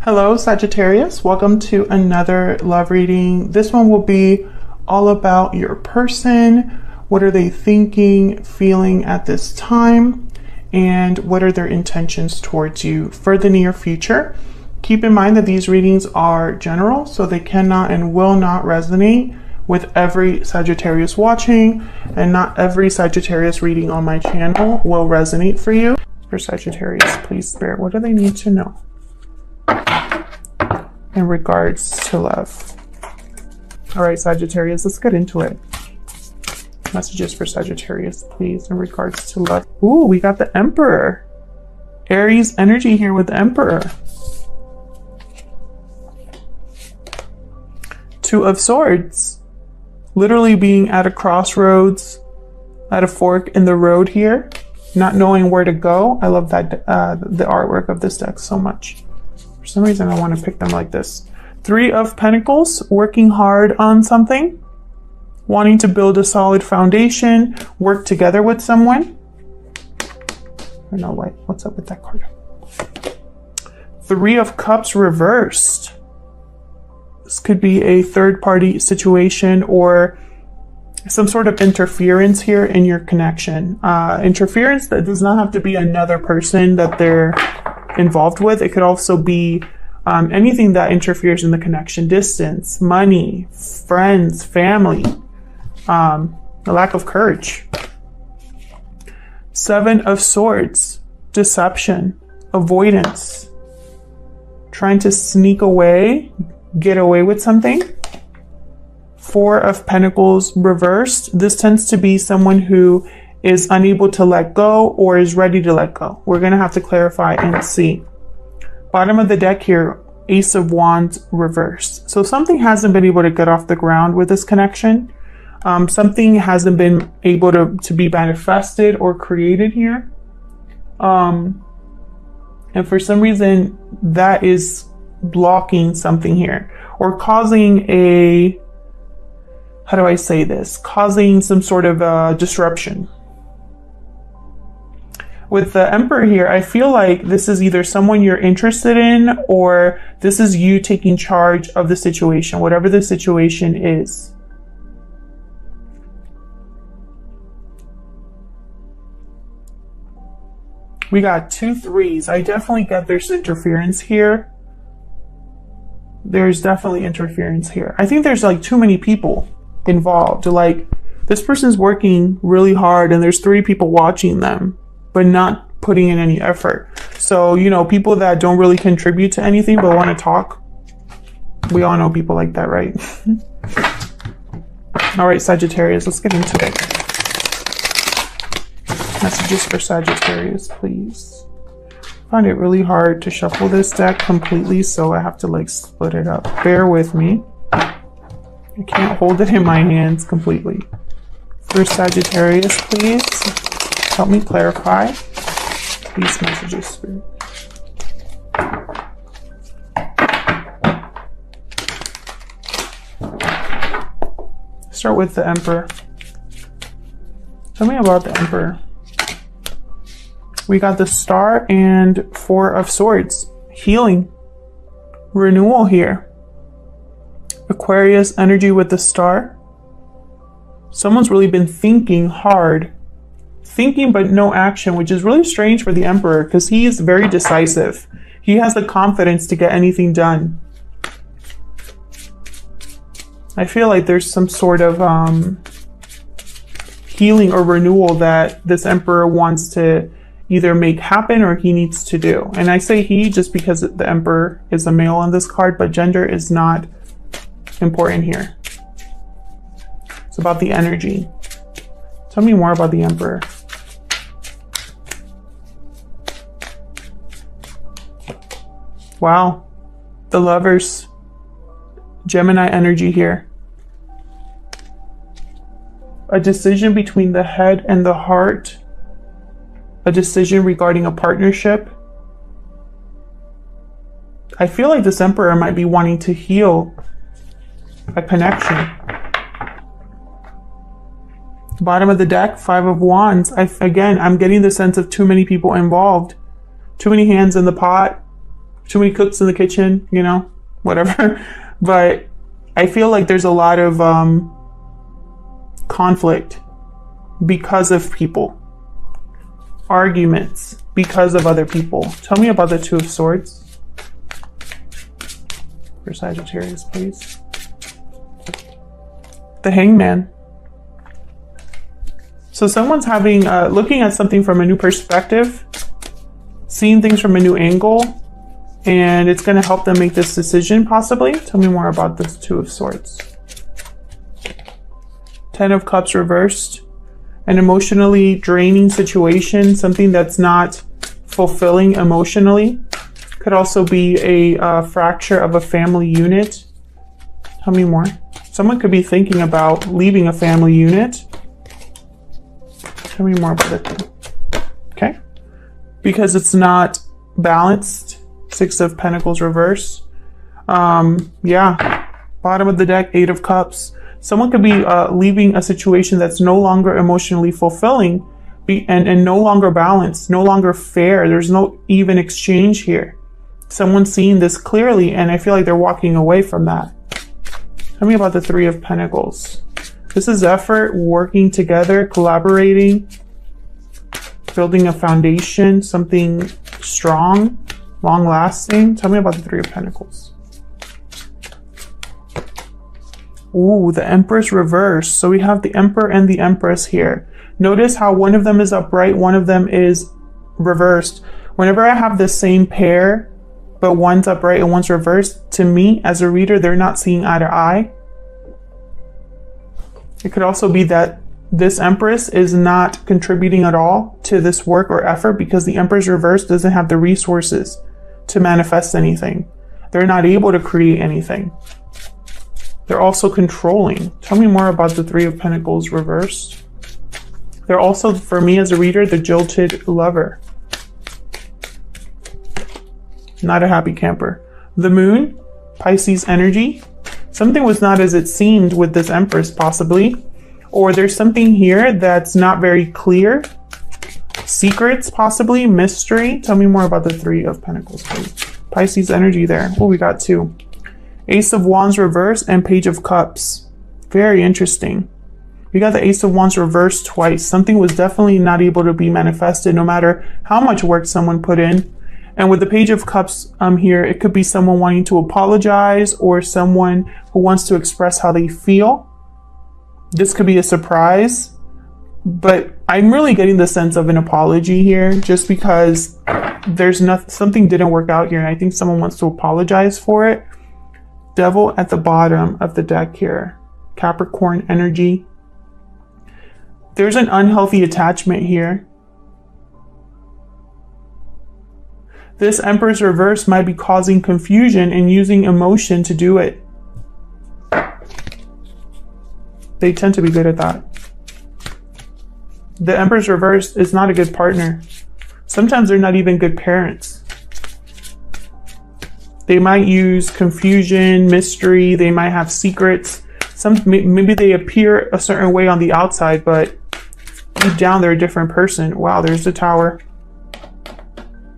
Hello Sagittarius, welcome to another love reading. This one will be all about your person. What are they thinking, feeling at this time, and what are their intentions towards you for the near future. Keep in mind that these readings are general, so they cannot and will not resonate with every Sagittarius watching, and not every Sagittarius reading on my channel will resonate for you. For Sagittarius, please Spirit, what do they need to know in regards to love? All right, Sagittarius, let's get into it. Messages for Sagittarius, please, in regards to love. Ooh, we got the Emperor. Aries energy here with the Emperor. Two of Swords. Literally being at a crossroads, at a fork in the road here, not knowing where to go. I love that the artwork of this deck so much. For some reason, I want to pick them like this. Three of Pentacles, working hard on something, wanting to build a solid foundation, work together with someone. I don't know what's up with that card. Three of Cups reversed. This could be a third-party situation or some sort of interference here in your connection. Interference that does not have to be another person that they're involved with. It could also be anything that interferes in the connection. Distance, money, friends, family, a lack of courage. Seven of Swords, deception, avoidance, trying to sneak away, get away with something. Four of Pentacles reversed. This tends to be someone who is unable to let go or is ready to let go. We're going to have to clarify and see. Bottom of the deck here, Ace of Wands reversed. So something hasn't been able to get off the ground with this connection. Something hasn't been able to be manifested or created here. And for some reason, that is blocking something here or causing a, how do I say this? Causing some sort of disruption. With the Emperor here, I feel like this is either someone you're interested in or this is you taking charge of the situation, whatever the situation is. We got 2 threes. I definitely get there's interference here. There's definitely interference here. I think there's like too many people involved. Like this person's working really hard and there's 3 people watching them, but not putting in any effort. So, you know, people that don't really contribute to anything but want to talk. We all know people like that, right? All right, Sagittarius, let's get into it. Messages for Sagittarius, please. I find it really hard to shuffle this deck completely, so I have to like split it up. Bear with me. I can't hold it in my hands completely. For Sagittarius, please. Help me clarify these messages, Spirit. Start with the Emperor. Tell me about the Emperor. We got the Star and 4 of Swords. Healing. Renewal here. Aquarius energy with the Star. Someone's really been thinking hard. Thinking but no action, which is really strange for the Emperor because he is very decisive. He has the confidence to get anything done. I feel like there's some sort of healing or renewal that this Emperor wants to either make happen or he needs to do. And I say he just because the Emperor is a male on this card, but gender is not important here. It's about the energy. Tell me more about the Emperor. Wow. The Lovers. Gemini energy here. A decision between the head and the heart. A decision regarding a partnership. I feel like this Emperor might be wanting to heal a connection. Bottom of the deck, 5 of Wands. Again, I'm getting the sense of too many people involved. Too many hands in the pot. too many cooks in the kitchen, you know, whatever. But I feel like there's a lot of conflict because of people. Arguments because of other people. Tell me about the Two of Swords. For Sagittarius, please. The Hangman. So someone's having, looking at something from a new perspective, seeing things from a new angle, and it's going to help them make this decision, possibly. Tell me more about this Two of Swords. Ten of Cups reversed. An emotionally draining situation, something that's not fulfilling emotionally. Could also be a fracture of a family unit. Tell me more. Someone could be thinking about leaving a family unit. Tell me more about it. Okay. Because it's not balanced. Six of Pentacles reverse. Yeah. Bottom of the deck, Eight of Cups. Someone could be leaving a situation that's no longer emotionally fulfilling and no longer balanced, no longer fair. There's no even exchange here. Someone's seeing this clearly, and I feel like they're walking away from that. Tell me about the Three of Pentacles. This is effort, working together, collaborating, building a foundation, something strong, long-lasting. Tell me about the Three of Pentacles. Ooh, the Empress reverse. So we have the Emperor and the Empress here. Notice how one of them is upright, one of them is reversed. Whenever I have the same pair, but one's upright and one's reversed, to me, as a reader, they're not seeing eye to eye. It could also be that this Empress is not contributing at all to this work or effort because the Empress reverse doesn't have the resources to manifest anything. They're not able to create anything. They're also controlling. Tell me more about the Three of Pentacles reversed. They're also, for me as a reader, the jilted lover. Not a happy camper. The Moon, Pisces energy. Something was not as it seemed with this Empress, possibly. Or there's something here that's not very clear. Secrets, possibly. Mystery. Tell me more about the Three of Pentacles, please. Pisces energy there. Oh, we got two. Ace of Wands reverse and Page of Cups. Very interesting. We got the Ace of Wands reversed twice. Something was definitely not able to be manifested no matter how much work someone put in. And with the Page of Cups here, it could be someone wanting to apologize or someone who wants to express how they feel. This could be a surprise, but I'm really getting the sense of an apology here just because there's something didn't work out here and I think someone wants to apologize for it. Devil at the bottom of the deck here. Capricorn energy. There's an unhealthy attachment here. This Empress reverse might be causing confusion and using emotion to do it. They tend to be good at that. The Empress reverse is not a good partner. Sometimes they're not even good parents. They might use confusion, mystery, they might have secrets. Maybe they appear a certain way on the outside, but deep down they're a different person. Wow, there's the Tower.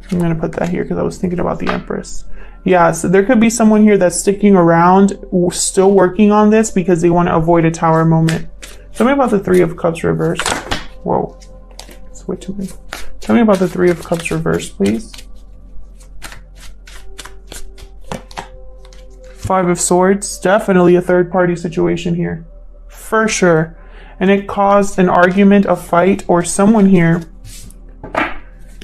I'm going to put that here because I was thinking about the Empress. Yeah, so there could be someone here that's sticking around, still working on this because they want to avoid a Tower moment. Tell me about the Three of Cups reverse. Whoa, switch me. Tell me about the Three of Cups reverse, please. Five of Swords, definitely a third-party situation here, for sure. And it caused an argument, a fight, or someone here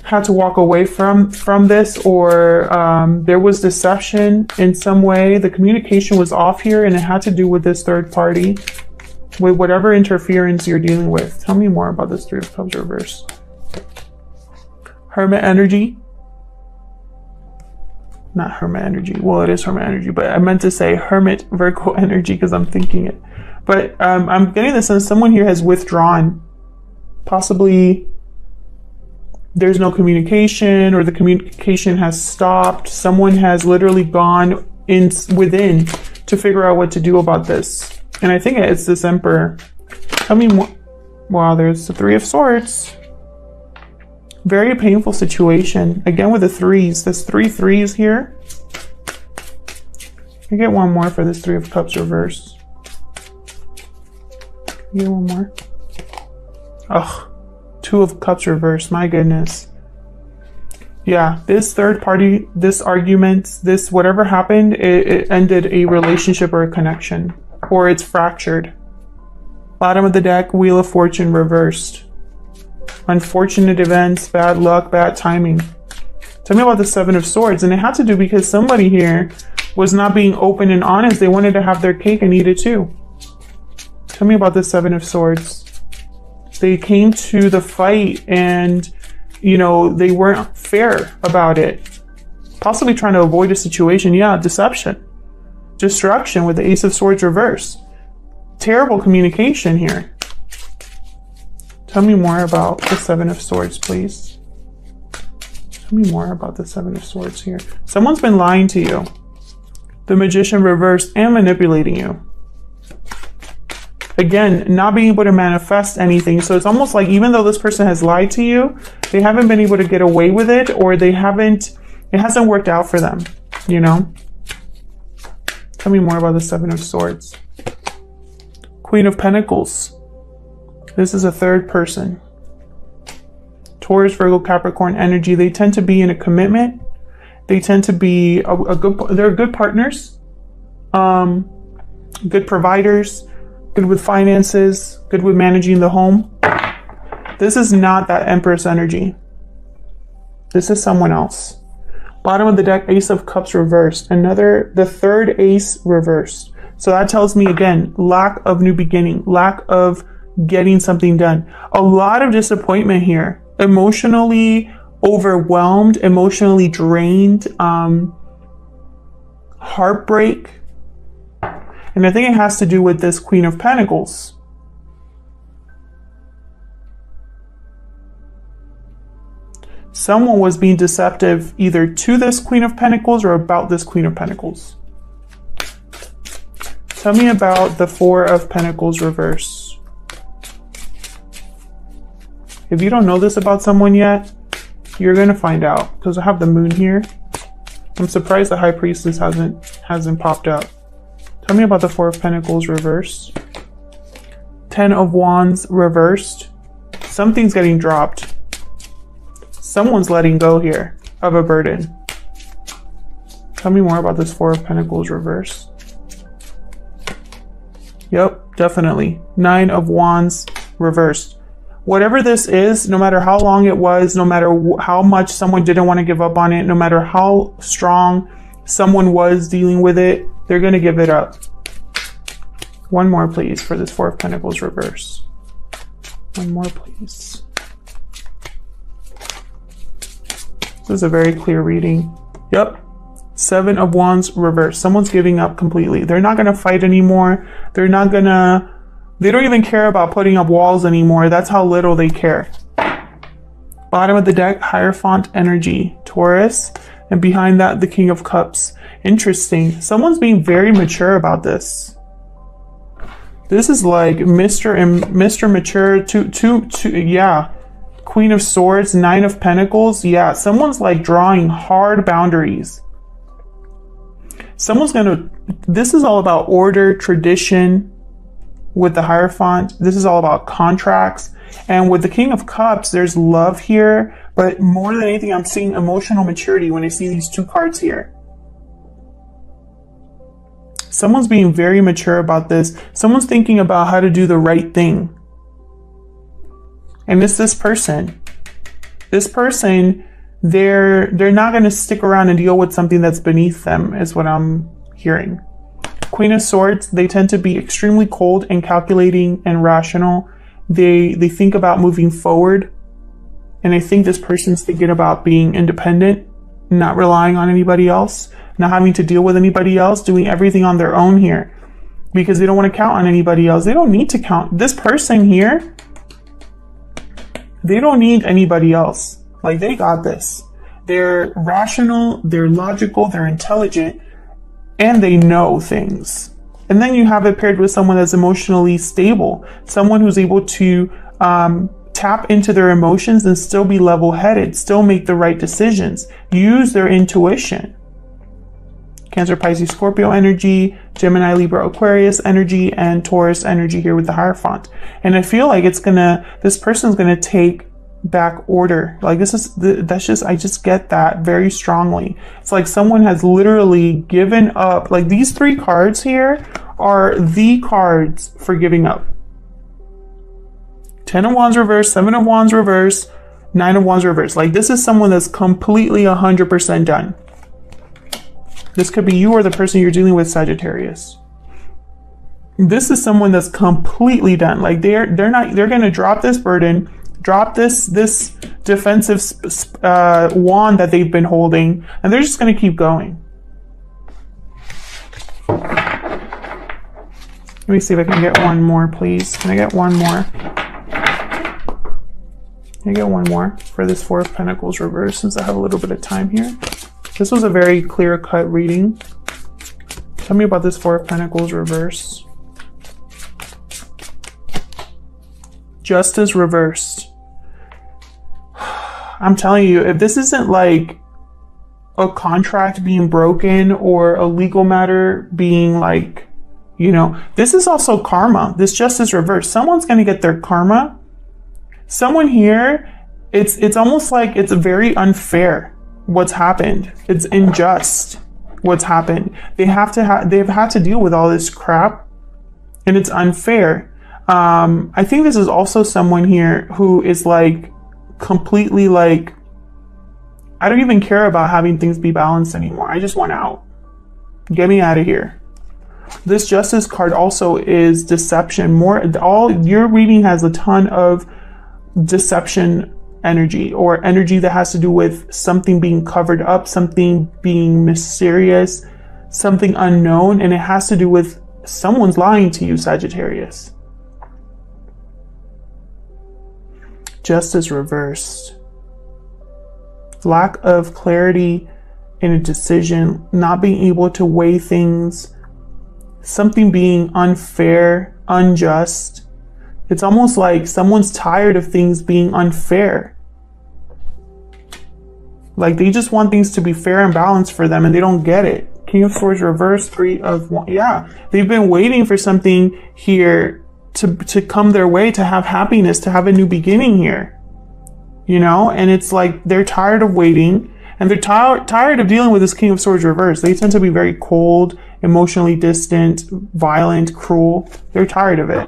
had to walk away from this, or there was deception in some way. The communication was off here, and it had to do with this third party, with whatever interference you're dealing with. Tell me more about this Three of Cups reverse. Hermit energy. Not Hermit energy. Well, it is Hermit energy, but I meant to say Hermit Virgo energy because I'm thinking it. But I'm getting the sense someone here has withdrawn. Possibly there's no communication or the communication has stopped. Someone has literally gone within to figure out what to do about this. And I think it's this Emperor. Tell me more. Wow, there's the Three of Swords. Very painful situation. Again with the threes. There's 3 threes here. I get one more for this 3 of Cups reverse. Get one more. Ugh. 2 of Cups reverse. My goodness. Yeah, this third party, this argument, this whatever happened, it ended a relationship or a connection. Or it's fractured. Bottom of the deck, Wheel of Fortune reversed. Unfortunate events, bad luck, bad timing. Tell me about the 7 of Swords. And it had to do because somebody here was not being open and honest. They wanted to have their cake and eat it too. Tell me about the 7 of Swords. They came to the fight and, you know, they weren't fair about it. Possibly trying to avoid a situation. Yeah, deception. Destruction with the Ace of Swords reverse. Terrible communication here. Tell me more about the 7 of Swords, please. Tell me more about the 7 of Swords here. Someone's been lying to you. The Magician reversed and manipulating you. Again, not being able to manifest anything. So it's almost like even though this person has lied to you, they haven't been able to get away with it, or it hasn't worked out for them, you know? Tell me more about the 7 of Swords. Queen of Pentacles. This is a third person. Taurus, Virgo, Capricorn energy. They tend to be in a commitment. They tend to be they're good partners, good providers, good with finances, good with managing the home. This is not that Empress energy. This is someone else. Bottom of the deck, Ace of Cups reversed. The third ace reversed. So that tells me again, lack of new beginning, lack of getting something done. A lot of disappointment here. Emotionally overwhelmed, emotionally drained, heartbreak. And I think it has to do with this Queen of Pentacles. Someone was being deceptive either to this Queen of Pentacles or about this Queen of Pentacles. Tell me about the 4 of Pentacles reverse. If you don't know this about someone yet, you're going to find out, because I have the Moon here. I'm surprised the High Priestess hasn't popped up. Tell me about the 4 of Pentacles reversed. 10 of Wands reversed. Something's getting dropped. Someone's letting go here of a burden. Tell me more about this 4 of Pentacles reversed. Yep, definitely. 9 of Wands reversed. Whatever this is, no matter how long it was, no matter how much someone didn't want to give up on it, no matter how strong someone was dealing with it, they're going to give it up. One more, please, for this 4 of Pentacles reverse. One more, please. This is a very clear reading. Yep. 7 of Wands reverse. Someone's giving up completely. They're not going to fight anymore. They don't even care about putting up walls anymore. That's how little they care. Bottom of the deck, Hierophant energy, Taurus. And behind that, the King of Cups. Interesting. Someone's being very mature about this. This is like Mr. Mature. Yeah. Queen of Swords, 9 of Pentacles. Yeah, someone's like drawing hard boundaries. This is all about order, tradition with the Hierophant. This is all about contracts. And with the King of Cups, there's love here. But more than anything, I'm seeing emotional maturity when I see these 2 cards here. Someone's being very mature about this. Someone's thinking about how to do the right thing. And it's this person. This person, they're not going to stick around and deal with something that's beneath them, is what I'm hearing. Queen of Swords, they tend to be extremely cold and calculating and rational. They think about moving forward. And I think this person's thinking about being independent, not relying on anybody else, not having to deal with anybody else, doing everything on their own here. Because they don't want to count on anybody else. They don't need to count. This person here, they don't need anybody else. Like, they got this. They're rational, they're logical, they're intelligent, and they know things. And then you have it paired with someone that's emotionally stable, someone who's able to tap into their emotions and still be level-headed, still make the right decisions, use their intuition. Cancer, Pisces, Scorpio energy, Gemini, Libra, Aquarius energy, and Taurus energy here with the Hierophant. And I feel like this person's gonna take back order. Like I just get that very strongly. It's like someone has literally given up. Like these 3 cards here are the cards for giving up. 10 of Wands reverse, 7 of Wands reverse, 9 of Wands reverse. Like this is someone that's completely 100% done. This could be you or the person you're dealing with, Sagittarius. This is someone that's completely done. Like they're going to drop this burden, drop this defensive wand that they've been holding, and they're just going to keep going. Let me see if I can get one more, please. Can I get one more? Can I get one more for this 4 of Pentacles reverse, since I have a little bit of time here? This was a very clear-cut reading. Tell me about this 4 of Pentacles reverse. Justice reversed. I'm telling you, if this isn't like a contract being broken or a legal matter being like, you know, this is also karma. This justice reversed. Someone's going to get their karma. Someone here, it's almost like it's very unfair what's happened. It's unjust what's happened. They've had to deal with all this crap, and it's unfair. I think this is also someone here who is like completely like, I don't even care about having things be balanced anymore. I just want out. Get me out of here. This Justice card also is deception. Your reading has a ton of deception energy, or energy that has to do with something being covered up, something being mysterious, something unknown, and it has to do with someone's lying to you, Sagittarius. Justice reversed. Lack of clarity in a decision, not being able to weigh things, something being unfair, unjust. It's almost like someone's tired of things being unfair. Like they just want things to be fair and balanced for them, and they don't get it. King of Swords reverse, 3 of Wands. Yeah, they've been waiting for something here to come their way, to have happiness, to have a new beginning here. You know, and it's like they're tired of waiting, and they're tired of dealing with this King of Swords reverse. They tend to be very cold, emotionally distant, violent, cruel. They're tired of it.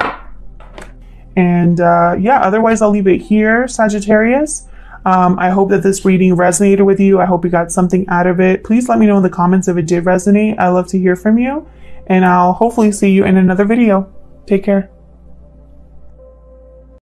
And yeah, otherwise I'll leave it here, Sagittarius. I hope that this reading resonated with you. I hope you got something out of it. Please let me know in the comments if it did resonate. I love to hear from you, and I'll hopefully see you in another video. Take care.